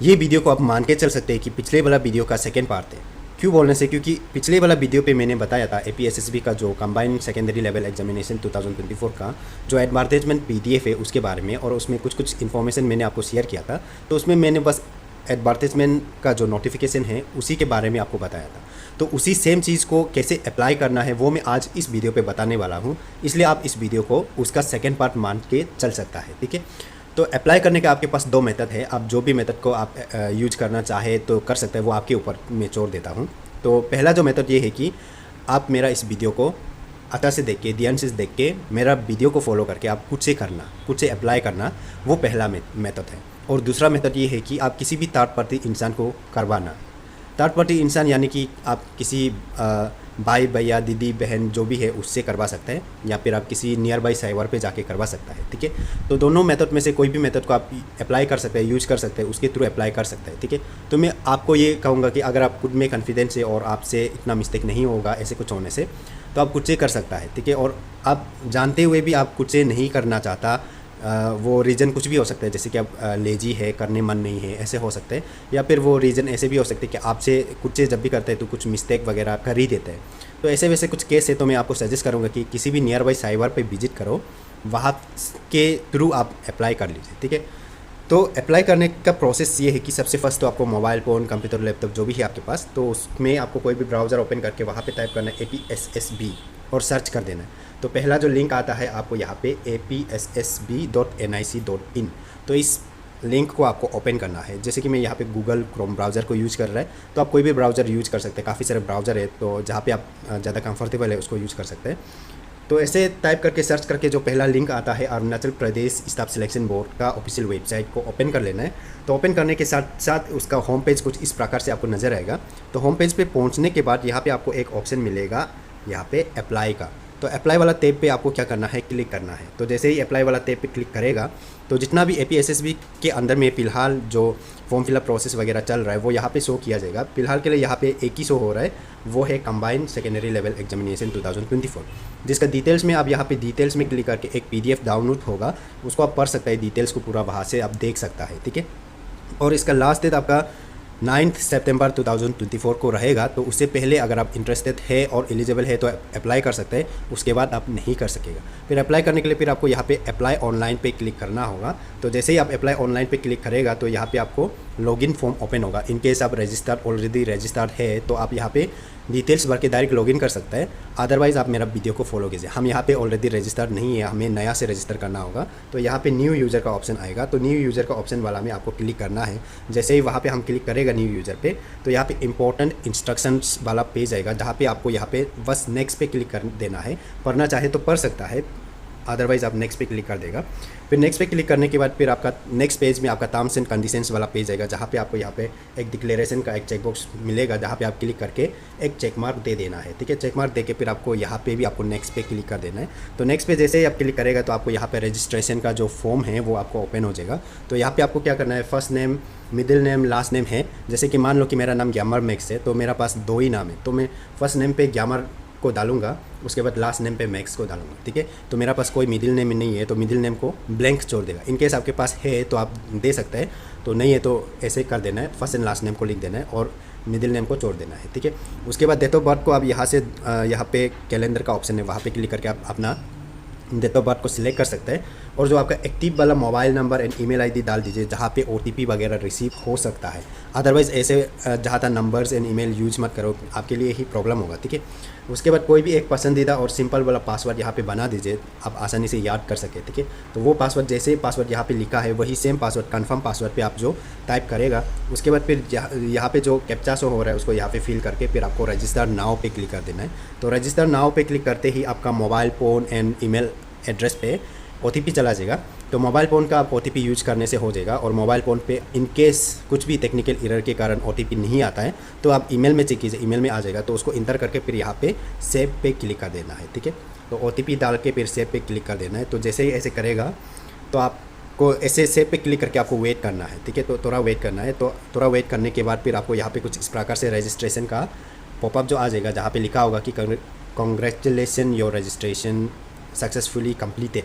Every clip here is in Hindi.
ये वीडियो को आप मान के चल सकते हैं कि पिछले वाला वीडियो का सेकेंड पार्ट है। क्यों बोलने से, क्योंकि पिछले वाला वीडियो पे मैंने बताया था APSSB का जो कंबाइंड सेकेंडरी लेवल एग्जामिनेशन 2024 का जो एडवर्टाइजमेंट PDF है उसके बारे में, और उसमें कुछ इन्फॉर्मेशन मैंने आपको शेयर किया था। तो उसमें मैंने बस एडवर्टाइजमेंट का जो नोटिफिकेशन है उसी के बारे में आपको बताया था। तो उसी सेम चीज़ को कैसे अप्लाई करना है वो मैं आज इस वीडियो पे बताने वाला हूँ। इसलिए आप इस वीडियो को उसका सेकेंड पार्ट मान के चल सकता है, ठीक है। तो अप्लाई करने का आपके पास दो मेथड है। आप जो भी मेथड को आप यूज करना चाहे तो कर सकते हैं, वो आपके ऊपर मैं छोड़ देता हूँ। तो पहला जो मेथड ये है कि आप मेरा इस वीडियो को अता से देख के, ध्यान से देख के, मेरा वीडियो को फॉलो करके आप खुद से करना, खुद से अप्लाई करना, वो पहला मेथड है। और दूसरा मेथड ये है कि आप किसी भी थर्ड पार्टी इंसान को करवाना। थर्ड पार्टी इंसान यानी कि आप किसी भाई भैया दीदी बहन जो भी है उससे करवा सकते हैं, या फिर आप किसी नियर बाई साइबर पे जाके करवा सकता है, ठीक है। तो दोनों मेथड में से कोई भी मेथड को आप अप्लाई कर सकते हैं, यूज कर सकते हैं, उसके थ्रू अप्लाई कर सकते हैं, ठीक है। तो मैं आपको ये कहूँगा कि अगर आप खुद में कॉन्फिडेंस है और आपसे इतना मिस्टेक नहीं होगा ऐसे कुछ होने से, तो आप खुद से कर सकता है, ठीक है। और आप जानते हुए भी आप खुद से नहीं करना चाहता, वो रीज़न कुछ भी हो सकता है, जैसे कि आप लेजी है, करने मन नहीं है, ऐसे हो सकते हैं। या फिर वो रीज़न ऐसे भी हो सकते हैं कि आपसे कुछ से जब भी करते हैं तो कुछ मिस्टेक वगैरह कर ही देते हैं। तो ऐसे वैसे कुछ केस है, तो मैं आपको सजेस्ट करूँगा कि किसी भी नियर बाई साइबर पे विजिट करो, वहाँ के थ्रू आप अप्लाई कर लीजिए, ठीक है। तो अप्लाई करने का प्रोसेस ये है कि सबसे फर्स्ट तो आपको मोबाइल फ़ोन, कंप्यूटर, लैपटॉप जो भी है आपके पास, तो उसमें आपको कोई भी ब्राउज़र ओपन करके वहाँ पे टाइप करना है APSSB और सर्च कर देना है। तो पहला जो लिंक आता है आपको यहाँ पे APSSB.nic.in, तो इस लिंक को आपको ओपन करना है। जैसे कि मैं यहाँ पे गूगल क्रोम ब्राउज़र को यूज़ कर रहा है, तो आप कोई भी ब्राउज़र यूज़ कर सकते हैं। काफ़ी सारे ब्राउज़र है, तो जहाँ पे आप ज़्यादा कंफर्टेबल है उसको यूज़ कर सकते हैं। तो ऐसे टाइप करके सर्च करके जो पहला लिंक आता है Arunachal Pradesh staff selection board का ऑफिशियल वेबसाइट को ओपन कर लेना है। तो ओपन करने के साथ साथ उसका होम पेज कुछ इस प्रकार से आपको नज़र आएगा। तो होम पेज पे पहुंचने के बाद यहाँ पे आपको एक ऑप्शन मिलेगा यहाँ पे अप्लाई का। तो अप्लाई वाला टैब पे आपको क्या करना है, क्लिक करना है। तो जैसे ही अप्लाई वाला टैब पे क्लिक करेगा तो जितना भी APSSB के अंदर में फ़िलहाल जो फॉर्म फिलअप प्रोसेस वगैरह चल रहा है वो यहाँ पे शो किया जाएगा। फिलहाल के लिए यहाँ पे एक ही शो हो रहा है, वो है कंबाइंड सेकेंडरी लेवल एग्जामिनेशन 2024, जिसका डिटेल्स में आप यहाँ पे डिटेल्स में क्लिक करके एक PDF डाउनलोड होगा, उसको आप पढ़ सकते हैं, डिटेल्स को पूरा वहाँ से आप देख सकता है, ठीक है। और इसका लास्ट डेट आपका 9 सितंबर 2024 को रहेगा। तो उससे पहले अगर आप इंटरेस्टेड है और एलिजिबल है तो अप्लाई कर सकते हैं, उसके बाद आप नहीं कर सकेगा। फिर अप्लाई करने के लिए फिर आपको यहाँ पे अप्लाई ऑनलाइन पे क्लिक करना होगा। तो जैसे ही आप अप्लाई ऑनलाइन पे क्लिक करेगा तो यहाँ पे आपको लॉगिन फॉर्म ओपन होगा। इन केस आप ऑलरेडी रजिस्टर्ड है तो आप यहाँ पे डिटेल्स भर के डायरेक्ट लॉगिन कर सकते हैं, अदरवाइज़ आप मेरा वीडियो को फॉलो कीजिए। हम यहाँ पे ऑलरेडी रजिस्टर्ड नहीं है, हमें नया से रजिस्टर करना होगा। तो यहाँ पे न्यू यूज़र का ऑप्शन आएगा, तो न्यू यूज़र का ऑप्शन वाला में आपको क्लिक करना है। जैसे ही वहाँ पे हम क्लिक करेगा न्यू यूज़र पे, तो यहाँ पे इंपॉर्टेंट इंस्ट्रक्शंस वाला पेज आएगा, जहाँ पे आपको यहाँ पे बस नेक्स्ट पे क्लिक कर देना है। पढ़ना चाहे तो पढ़ सकता है, अदरवाइज़ आप नेक्स्ट पे क्लिक कर देगा। फिर नेक्स्ट पे क्लिक करने के बाद फिर आपका नेक्स्ट पेज में आपका टर्म्स एंड कंडीशंस वाला पेज आएगा, जहाँ पे आपको यहाँ पे एक डिक्लेरेशन का एक चेकबॉक्स मिलेगा, जहाँ पे आप क्लिक करके एक चेक मार्क दे देना है, ठीक है। चेक मार्क दे के फिर आपको यहाँ पे भी आपको नेक्स्ट पे क्लिक कर देना है। तो नेक्स्ट पे जैसे ही आप क्लिक करेगा तो आपको यहाँ पे रजिस्ट्रेशन का जो फॉर्म है वो आपको ओपन हो जाएगा। तो यहाँ पे आपको क्या करना है, first name, middle name, last name है। जैसे कि मान लो कि मेरा नाम ग्यामर मैक्स है, तो मेरा पास दो ही नाम है, तो मैं फर्स्ट नेम पे ग्यामर को डालूंगा, उसके बाद लास्ट नेम पे मैक्स को डालूंगा, ठीक है। तो मेरा पास कोई मिडिल नेम नहीं है, तो मिडिल नेम को ब्लैंक छोड़ देगा। इन केस आपके पास है तो आप दे सकते हैं, तो नहीं है तो ऐसे कर देना है, फर्स्ट एंड लास्ट नेम को लिख देना है और मिडिल नेम को छोड़ देना है, ठीक है। उसके बाद डेट ऑफ बर्थ को आप यहाँ से यहाँ पे कैलेंडर का ऑप्शन है, वहाँ पे क्लिक करके आप अपना डेट ऑफ बर्थ को सिलेक्ट कर सकते हैं। और जो आपका एक्टिव वाला mobile number and email ID डाल दीजिए, जहाँ पे OTP वगैरह रिसीव हो सकता है। अदरवाइज़ ऐसे जहाँ तक नंबर्स एंड ईमेल यूज मत करो, आपके लिए ही प्रॉब्लम होगा, ठीक है। उसके बाद कोई भी एक पसंदीदा और सिंपल वाला पासवर्ड यहाँ पे बना दीजिए, आप आसानी से याद कर सके, ठीक है। तो वो पासवर्ड, जैसे पासवर्ड यहाँ पे लिखा है वही सेम पासवर्ड कन्फर्म पासवर्ड पे आप जो टाइप करेगा, उसके बाद फिर यहाँ पे जो कैप्चा शो हो रहा है उसको यहाँ पे फिल करके फिर आपको रजिस्टर नाउ पे क्लिक कर देना है। तो रजिस्टर नाउ पे क्लिक करते ही आपका mobile phone and email address पे OTP चला जाएगा। तो मोबाइल फ़ोन का आप OTP यूज करने से हो जाएगा। और मोबाइल फ़ोन पे इन केस कुछ भी टेक्निकल एरर के कारण OTP नहीं आता है तो आप ईमेल में चेक कीजिए, ईमेल में आ जाएगा, तो उसको इंटर करके फिर यहाँ पे सेव पे क्लिक कर देना है, ठीक है। तो OTP डाल के फिर सेव पे क्लिक कर देना है। तो जैसे ही ऐसे करेगा तो आपको ऐसे सेव पे क्लिक करके आपको वेट करना है, ठीक है। तो थोड़ा वेट करना है। तो थोड़ा वेट करने के बाद फिर आपको यहाँ पे कुछ इस प्रकार से रजिस्ट्रेशन का पॉपअप जो आ जाएगा, जहाँ पे लिखा होगा कि congratulation your registration successfully completed.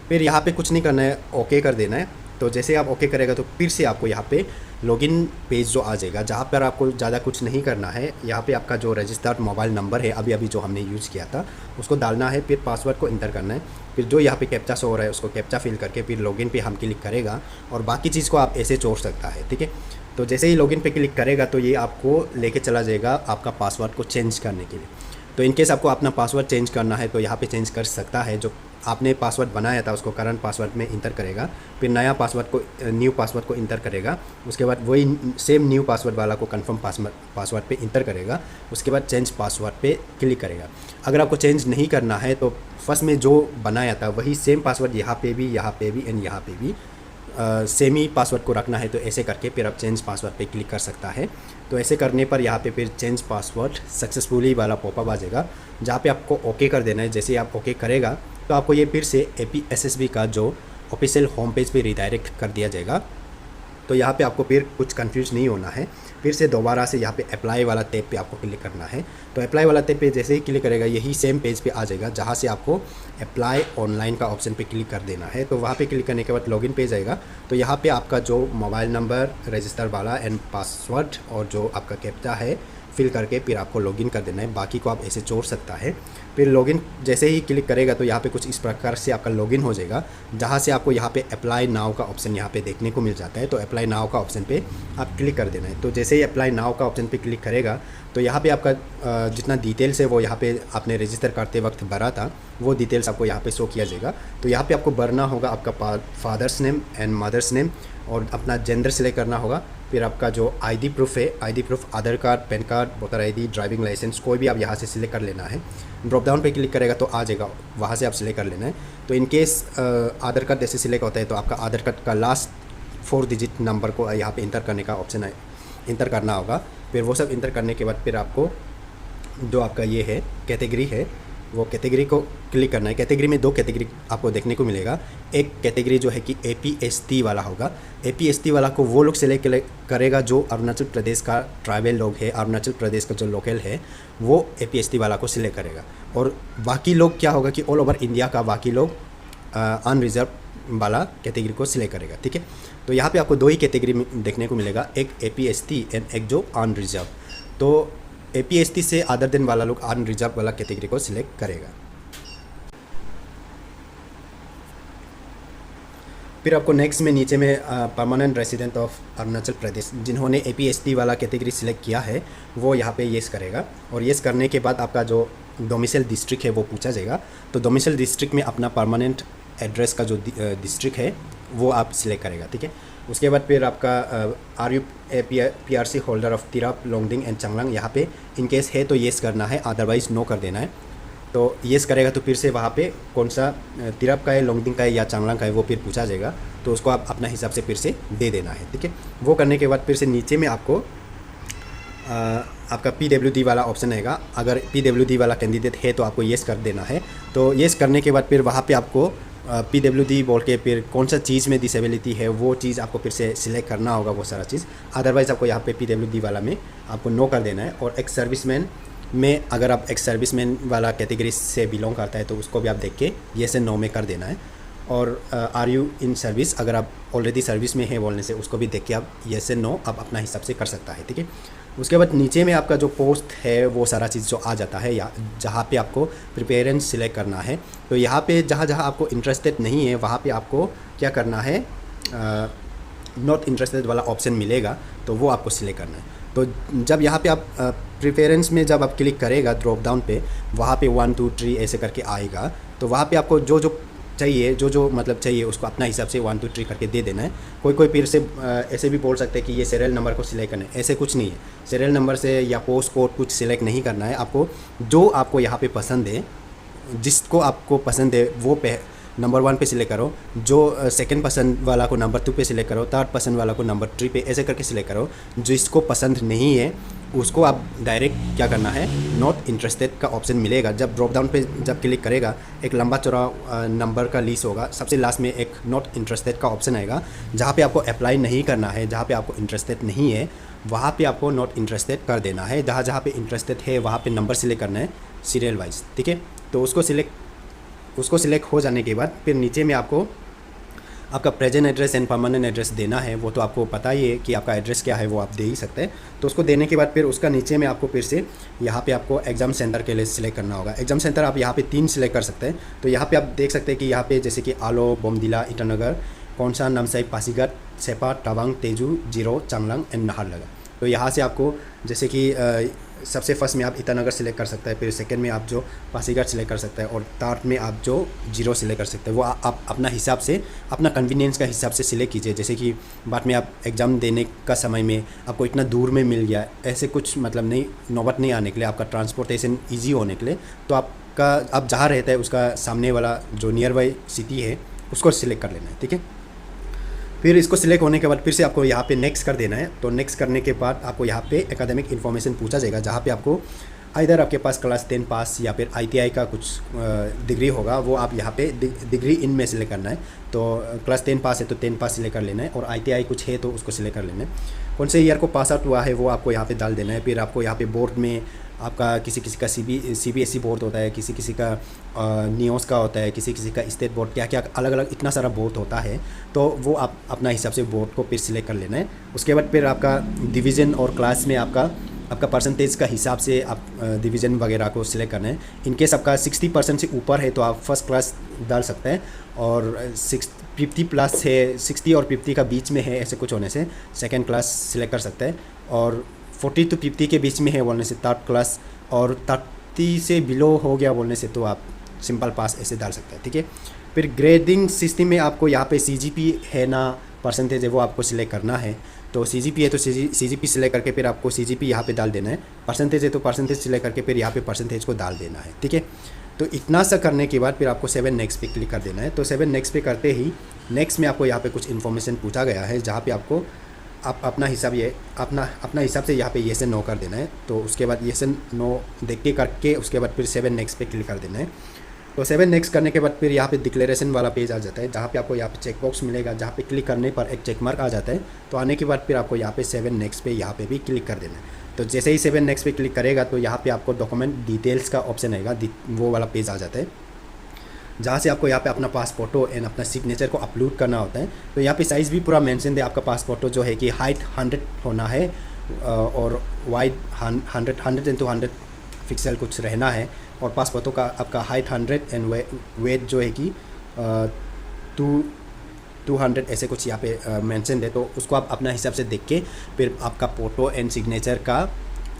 फिर यहाँ पे कुछ नहीं करना है, ओके कर देना है। तो जैसे आप ओके करेगा तो फिर से आपको यहाँ पे लॉगिन पेज जो आ जाएगा, जहाँ पर आपको ज़्यादा कुछ नहीं करना है। यहाँ पे आपका जो रजिस्टर्ड मोबाइल नंबर है अभी अभी जो हमने यूज़ किया था उसको डालना है, फिर पासवर्ड को इंटर करना है, फिर जो यहाँ पे कैप्चा शो हो रहा है उसको कैप्चा फिल करके फिर लॉगिन पे हम क्लिक करेगा और बाकी चीज़ को आप ऐसे छोड़ सकता है। ठीक है, तो जैसे ही लॉगिन पे क्लिक करेगा तो ये आपको लेके चला जाएगा आपका पासवर्ड को चेंज करने के लिए। तो इनकेस आपको अपना पासवर्ड चेंज करना है तो यहाँ पे चेंज कर सकता है। जो आपने पासवर्ड बनाया था उसको करंट पासवर्ड में इंटर करेगा, फिर नया पासवर्ड को न्यू पासवर्ड को इंटर करेगा, उसके बाद वही सेम न्यू पासवर्ड वाला को कंफर्म पासवर्ड पे इंटर करेगा, उसके बाद चेंज पासवर्ड पे क्लिक करेगा। अगर आपको चेंज नहीं करना है तो फर्स्ट में जो बनाया था वही सेम पासवर्ड यहाँ पे भी एंड यहाँ पे भी सेम ही पासवर्ड को रखना है। तो ऐसे करके फिर आप चेंज पासवर्ड पे क्लिक कर सकता है। तो ऐसे करने पर यहाँ पे फिर चेंज पासवर्ड सक्सेसफुली वाला पॉपअप आ जाएगा, जहाँ पे आपको ओके कर देना है। जैसे आप ओके करेगा तो आपको ये फिर से APSSB का जो ऑफिशियल होम पेज पे रिडायरेक्ट कर दिया जाएगा। तो यहाँ पे आपको फिर कुछ कंफ्यूज नहीं होना है, फिर से दोबारा से यहाँ पे अप्लाई वाला टैब पे आपको क्लिक करना है। तो अप्लाई वाला टैब पे जैसे ही क्लिक करेगा यही सेम पेज पे आ जाएगा, जहाँ से आपको अप्लाई ऑनलाइन का ऑप्शन पे क्लिक कर देना है। तो वहाँ पे क्लिक करने के बाद लॉगिन पेज आएगा। तो यहाँ पे आपका जो मोबाइल नंबर रजिस्टर वाला एंड पासवर्ड और जो आपका कैप्चा है फिल करके फिर आपको लॉगिन कर देना है। बाकी को आप ऐसे छोड़ सकता है। फिर लॉगिन जैसे ही क्लिक करेगा तो यहाँ पे कुछ इस प्रकार से आपका लॉगिन हो जाएगा, जहाँ से आपको यहाँ पे अप्लाई नाउ का ऑप्शन यहाँ पे देखने को मिल जाता है। तो अप्लाई नाउ का ऑप्शन पे आप क्लिक कर देना है। तो जैसे ही अप्लाई नाउ का ऑप्शन पे क्लिक करेगा तो यहाँ पे आपका जितना डिटेल्स है वो यहाँ पे आपने रजिस्टर करते वक्त भरा था वो डिटेल्स आपको यहाँ पे शो किया जाएगा। तो यहाँ पे आपको भरना होगा आपका father's name and mother's name और अपना जेंडर सिलेक्ट करना होगा। फिर आपका जो आईडी प्रूफ है, ID proof Aadhaar card, PAN card, voter ID, driving licence कोई भी आप यहाँ से सिलेक्ट कर लेना है। ड्रॉप डाउन पे क्लिक करेगा तो आ जाएगा, वहाँ से आप सिलेक्ट कर लेना है। तो इन केस आधार कार्ड जैसे सिलेक्ट होता है तो आपका आधार कार्ड का लास्ट 4 डिजिट नंबर को यहाँ पे इंटर करने का ऑप्शन है, इंटर करना होगा। फिर वो सब इंटर करने के बाद फिर आपको जो आपका ये है कैटेगरी है वो कैटेगरी को क्लिक करना है। कैटेगरी में 2 कैटेगरी आपको देखने को मिलेगा। एक कैटेगरी जो है कि APST वाला होगा। APST वाला को वो लोग सिलेक्ट करेगा जो अरुणाचल प्रदेश का ट्राइबल लोग है, अरुणाचल प्रदेश का जो लोकल है वो APST वाला को सिलेक्ट करेगा। और बाकी लोग क्या होगा कि ऑल ओवर इंडिया का बाकी लोग अनरिजर्व वाला कैटेगरी को सिलेक्ट करेगा। ठीक है, तो यहाँ पे आपको 2 ही कैटेगरी देखने को मिलेगा, एक APST एंड एक जो अनरिजर्व। तो APST से अदर देन वाला लोग अनरिजर्व वाला कैटेगरी को सिलेक्ट करेगा। फिर आपको नेक्स्ट में नीचे में permanent resident of Arunachal Pradesh जिन्होंने APST वाला कैटेगरी सिलेक्ट किया है वो यहाँ पे येस करेगा। और येस करने के बाद आपका जो डोमिसाइल डिस्ट्रिक्ट है वो पूछा जाएगा। तो डोमिसाइल डिस्ट्रिक्ट में अपना परमानेंट एड्रेस का जो डिस्ट्रिक्ट है वो आप सिलेक्ट करेगा। ठीक है, उसके बाद फिर आपका are you PRC holder of Tirap, Longding and Changlang, यहाँ पे इन केस है तो येस करना है, अदरवाइज़ नो कर देना है। तो येस करेगा तो फिर से वहाँ पे कौन सा तिराप का है, लोंगडिंग का है या चांगलांग का है वो फिर पूछा जाएगा। तो उसको आप अपना हिसाब से फिर से दे देना है। ठीक है, वो करने के बाद फिर से नीचे में आपको आपका PWD वाला ऑप्शन आएगा। अगर PWD वाला कैंडिडेट है तो आपको येस कर देना है। तो येस करने के बाद फिर वहाँ पे आपको PWD बोल के फिर कौन सा चीज़ में डिसेबिलिटी है वो चीज़ आपको फिर से सिलेक्ट करना होगा, वो सारा चीज़। अदरवाइज़ आपको यहाँ पे PWD वाला में आपको नो कर देना है। और एक्स सर्विसमैन में अगर आप एक्स सर्विसमैन वाला कैटेगरी से बिलोंग करता है तो उसको भी आप देख के येस एंड नो में कर देना है। और आर यू इन सर्विस, अगर आप ऑलरेडी सर्विस में है बोलने से उसको भी देख के आप येस एंड नो आप अपना हिसाब से कर सकता है। ठीक है, उसके बाद नीचे में आपका जो पोस्ट है वो सारा चीज़ जो आ जाता है या जहाँ पे आपको प्रिपेरेंस सिलेक्ट करना है। तो यहाँ पे जहाँ जहाँ आपको इंटरेस्टेड नहीं है वहाँ पे आपको क्या करना है, नॉट इंटरेस्टेड वाला ऑप्शन मिलेगा तो वो आपको सिलेक्ट करना है। तो जब यहाँ पे आप प्रिफरेंस में जब आप क्लिक करेगा ड्रॉप डाउन पे वहाँ पे 1 2 3 ऐसे करके आएगा। तो वहाँ पे आपको जो जो चाहिए जो मतलब चाहिए उसको अपना हिसाब से 1 2 3 करके दे देना है। कोई फिर से ऐसे भी बोल सकते हैं कि ये सीरियल नंबर को सिलेक्ट करना है, ऐसे कुछ नहीं है। सीरियल नंबर से या पोस्ट कोड कुछ सिलेक्ट नहीं करना है आपको। जो आपको यहाँ पे पसंद है, जिसको आपको पसंद है वो नंबर 1 पे सिलेक्ट करो, जो सेकंड पसंद वाला को नंबर 2 पे सिलेक्ट करो, थर्ड पसंद वाला को नंबर 3 पे ऐसे करके सिलेक्ट करो। जिसको पसंद नहीं है उसको आप डायरेक्ट क्या करना है, नॉट इंटरेस्टेड का ऑप्शन मिलेगा। जब ड्रॉप डाउन पे जब क्लिक करेगा एक लंबा चौड़ा नंबर का लिस्ट होगा, सबसे लास्ट में एक नॉट इंटरेस्टेड का ऑप्शन आएगा जहाँ पे आपको अप्लाई नहीं करना है। जहाँ पे आपको इंटरेस्टेड नहीं है वहाँ पे आपको नॉट इंटरेस्टेड कर देना है। जहाँ जहाँ पे इंटरेस्टेड है वहाँ पे नंबर सिलेक्ट करना है सीरियल वाइज। ठीक है, तो उसको सिलेक्ट हो जाने के बाद फिर नीचे में आपको आपका present address and permanent address देना है, वो तो आपको पता ही है कि आपका एड्रेस क्या है, वो आप दे ही सकते हैं। तो उसको देने के बाद फिर उसका नीचे में आपको फिर से यहाँ पे आपको एग्ज़ाम सेंटर के लिए सिलेक्ट करना होगा। एग्ज़ाम सेंटर आप यहाँ पे 3 सिलेक्ट कर सकते हैं। तो यहाँ पे आप देख सकते हैं कि यहाँ पे जैसे कि आलो, बोमदिला, ईटानगर, कौनसा, नामसाई, पासीघाट, सेपा, टावांग, तेजू, जीरो, चांगलांग एंड नाहरलगा। तो यहाँ से आपको जैसे कि सबसे फर्स्ट में आप ईटानगर सिलेक्ट कर सकते हैं, फिर सेकंड में आप जो पासीघाट सिलेक्ट कर सकते हैं और थर्ड में आप जो जीरो सिलेक्ट कर सकते हैं। वो आप अपना हिसाब से, अपना कन्वीनियंस का हिसाब से सिलेक्ट कीजिए। जैसे कि बाद में आप एग्ज़ाम देने का समय में आपको इतना दूर में मिल गया, ऐसे कुछ मतलब नहीं, नौबत नहीं आने के लिए, आपका ट्रांसपोर्टेशन ईजी होने के लिए, तो आपका आप जहाँ रहते हैं उसका सामने वाला जो नियर बाई सिटी है उसको सिलेक्ट कर लेना है, ठीक है। फिर इसको सिलेक्ट होने के बाद फिर से आपको यहाँ पे नेक्स्ट कर देना है। तो नेक्स्ट करने के बाद आपको यहाँ पे एकेडमिक इन्फॉर्मेशन पूछा जाएगा, जहाँ पे आपको इधर आपके पास क्लास 10 पास या फिर ITI का कुछ डिग्री होगा, वो आप यहाँ पे डिग्री इन में सिलेक्ट करना है। तो क्लास 10 पास है तो 10 पास सिलेक्ट कर लेना है, और ITI कुछ है तो उसको सिलेक्ट कर लेना है। कौन से ईयर को पास आउट हुआ है वो आपको यहाँ पे डाल देना है। फिर आपको यहाँ पे बोर्ड में आपका किसी किसी का CBSE बोर्ड होता है, किसी किसी का नियोस का होता है, किसी किसी का स्टेट बोर्ड, क्या क्या अलग अलग इतना सारा बोर्ड होता है। तो वो आप अपना हिसाब से बोर्ड को फिर सिलेक्ट कर लेना है। उसके बाद फिर आपका डिवीज़न और क्लास में आपका परसेंटेज का हिसाब से आप डिवीज़न वगैरह को सिलेक्ट करना है। इनकेस आपका 60% से ऊपर है तो आप फर्स्ट क्लास डाल सकते हैं, और 50 प्लस है, 60 और 50 का बीच में है, ऐसे कुछ होने से सेकेंड क्लास सिलेक्ट कर सकते हैं, और 40 to 50 के बीच में है बोलने से थर्ड क्लास, और 30 से बिलो हो गया बोलने से तो आप सिंपल पास ऐसे डाल सकते हैं, ठीक है। फिर ग्रेडिंग सिस्टम में आपको यहाँ पे CGP है ना, परसेंटेज है, वो आपको सिलेक्ट करना है। तो CGP है तो CGP सिलेक्ट करके फिर आपको CGP यहाँ पे डाल देना है। परसेंटेज है तो परसेंटेज सिलेक्ट करके फिर यहाँ पे परसेंटेज को डाल देना है, ठीक है। तो इतना सा करने के बाद फिर आपको 7 नेक्स्ट पे क्लिक कर देना है। तो 7 नेक्स्ट पे करते ही नेक्स्ट में आपको यहाँ पे कुछ इन्फॉर्मेशन पूछा गया है, जहाँ पे आपको आप अपना हिसाब से यहाँ पे येस एंड नो कर देना है। तो उसके बाद येस एंड नो देख के करके उसके बाद फिर 7 नेक्स्ट पे क्लिक कर देना है। तो 7 नेक्स्ट करने के बाद फिर यहाँ पे डिक्लेरेशन वाला पेज आ जाता है, जहाँ पे आपको यहाँ पे चेक बॉक्स मिलेगा, जहाँ पे क्लिक करने पर एक चेक मार्क आ जाता है। तो आने के बाद फिर आपको यहाँ पे 7 नेक्स्ट पे यहाँ पे भी क्लिक कर देना है। तो जैसे ही 7 नेक्स्ट पे क्लिक करेगा तो यहाँ पे आपको डॉक्यूमेंट डिटेल्स का ऑप्शन आएगा, वो वाला पेज आ जाता है, जहाँ से आपको यहाँ पे अपना पास फोटो एंड अपना सिग्नेचर को अपलोड करना होता है। तो यहाँ पे साइज़ भी पूरा मेंशन है, आपका पास फोटो जो है कि हाइट 100 होना है और वाइड 100 पिक्सल कुछ रहना है, और पास फोटो का आपका हाइट 100 एंड वेट जो है कि 200 ऐसे कुछ यहाँ पे मेंशन है। तो उसको आप अपना हिसाब से देख के फिर आपका फ़ोटो एंड सिग्नेचर का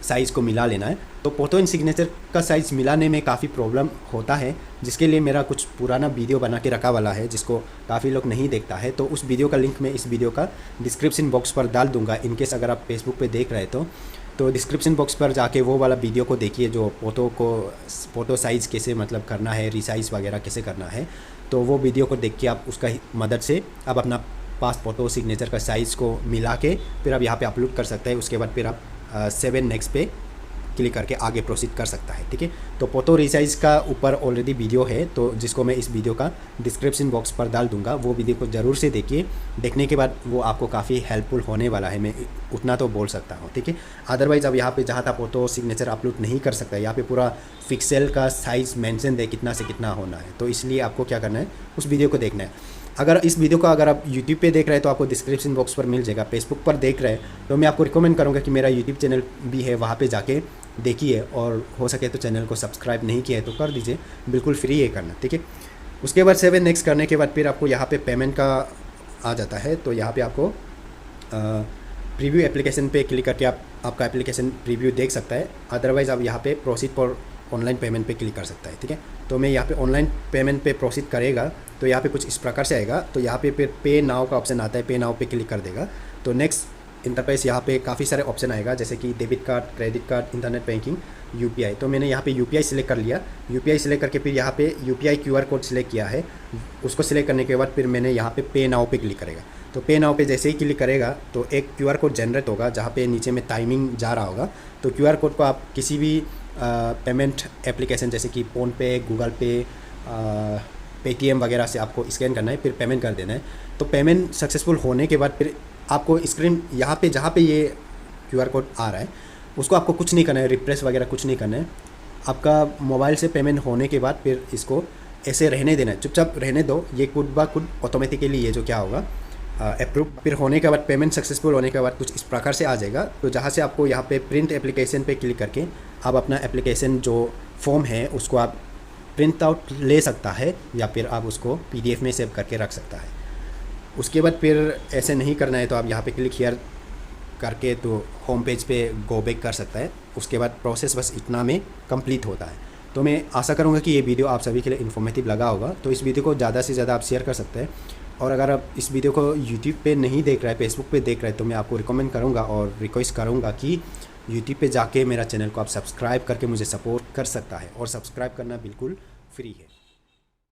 साइज़ को मिला लेना है। तो फ़ोटो एंड सिग्नेचर का साइज़ मिलाने में काफ़ी प्रॉब्लम होता है, जिसके लिए मेरा कुछ पुराना वीडियो बना के रखा वाला है, जिसको काफ़ी लोग नहीं देखता है। तो उस वीडियो का लिंक मैं इस वीडियो का डिस्क्रिप्शन बॉक्स पर डाल दूंगा। इनकेस अगर आप फेसबुक पे देख रहे तो डिस्क्रिप्शन बॉक्स पर जाके वो वाला वीडियो को देखिए, जो फ़ोटो साइज़ कैसे मतलब करना है, रिसाइज़ वगैरह कैसे करना है। तो वो वीडियो को देख के आप उसका मदद से आप अपना पास फोटो सिग्नेचर का साइज़ को मिला के फिर आप यहाँ पे अपलोड कर सकते हैं। उसके बाद फिर आप 7 नेक्स्ट पे क्लिक करके आगे प्रोसीड कर सकता है, ठीक है। तो फोटो रिसाइज़ का ऊपर ऑलरेडी वीडियो है, तो जिसको मैं इस वीडियो का डिस्क्रिप्शन बॉक्स पर डाल दूंगा। वो वीडियो को ज़रूर से देखिए, देखने के बाद वो आपको काफ़ी हेल्पफुल होने वाला है, मैं उतना तो बोल सकता हूँ, ठीक है। अदरवाइज़ अब यहाँ पे जहाँ था फोटो सिग्नेचर अपलोड नहीं कर सकता, यहाँ पे पूरा पिक्सेल का साइज़ मेंशन है कितना से कितना होना है। तो इसलिए आपको क्या करना है, उस वीडियो को देखना है। अगर इस वीडियो को अगर आप यूट्यूब पे देख रहे हैं तो आपको डिस्क्रिप्शन बॉक्स पर मिल जाएगा। फेसबुक पर देख रहे हैं तो मैं आपको रिकमेंड करूँगा कि मेरा यूट्यूब चैनल भी है, वहाँ पे जाके देखिए, और हो सके तो चैनल को सब्सक्राइब नहीं किया है तो कर दीजिए, बिल्कुल फ्री है करना, ठीक है। उसके बाद 7 नेक्स्ट करने के बाद फिर आपको यहाँ पे पेमेंट का आ जाता है। तो यहाँ पे आपको प्रीव्यू एप्लीकेशन पे क्लिक करके आपका एप्लीकेशन प्रीव्यू देख सकता है। अदरवाइज़ आप यहाँ पे प्रोसीड फॉर ऑनलाइन पेमेंट पे क्लिक कर सकता है, ठीक है। तो मैं यहाँ पे ऑनलाइन पेमेंट पे प्रोसीड करेगा तो यहाँ पे कुछ इस प्रकार से आएगा। तो यहाँ पे फिर पे नाउ का ऑप्शन आता है, पे नाउ पे क्लिक कर देगा तो नेक्स्ट इंटरफेस यहाँ पे काफ़ी सारे ऑप्शन आएगा, जैसे कि debit card, credit card, internet banking, UPI। तो मैंने यहाँ पे UPI सिलेक्ट कर लिया। UPI सिलेक्ट करके फिर यहाँ पे UPI QR कोड सिलेक्ट किया है। उसको सिलेक्ट करने के बाद फिर मैंने यहाँ पे नाउ पे क्लिक करेगा। तो पे नाउ पे जैसे ही क्लिक करेगा तो एक QR कोड जनरेट होगा, जहाँ पे नीचे में टाइमिंग जा रहा होगा। तो QR कोड को आप किसी भी पेमेंट एप्लीकेशन जैसे कि फ़ोनपे, गूगल पे, पेटीएम वगैरह से आपको स्कैन करना है, फिर पेमेंट कर देना है। तो पेमेंट सक्सेसफुल होने के बाद फिर आपको स्क्रीन यहाँ पे जहाँ पे ये QR कोड आ रहा है उसको आपको कुछ नहीं करना है, रिफ्रेश वगैरह कुछ नहीं करना है। आपका मोबाइल से पेमेंट होने के बाद फिर इसको ऐसे रहने देना है, चुपचाप रहने दो। ये खुद ब खुद ऑटोमेटिकली ये जो क्या होगा अप्रूव फिर होने के बाद पेमेंट सक्सेसफुल होने के बाद कुछ इस प्रकार से आ जाएगा। तो जहाँ से आपको यहाँ पे प्रिंट एप्लीकेशन पे क्लिक करके आप अपना एप्लीकेशन जो फॉर्म है उसको आप प्रिंट आउट ले सकता है या फिर आप उसको PDF में सेव करके रख सकता है। उसके बाद फिर ऐसे नहीं करना है तो आप यहाँ पे क्लिक हियर करके तो होम पेज पे गो बैक कर सकता है। उसके बाद प्रोसेस बस इतना में कंप्लीट होता है। तो मैं आशा करूँगा कि ये वीडियो आप सभी के लिए इन्फॉर्मेटिव लगा होगा। तो इस वीडियो को ज़्यादा से ज़्यादा आप शेयर कर सकते हैं। और अगर आप इस वीडियो को यूट्यूब पे नहीं देख रहे हैं, फेसबुक पे देख रहे हैं, तो मैं आपको रिकमेंड करूँगा और रिक्वेस्ट करूँगा कि यूट्यूब पे जाके मेरा चैनल को आप सब्सक्राइब करके मुझे सपोर्ट कर सकता है। और सब्सक्राइब करना बिल्कुल फ्री है।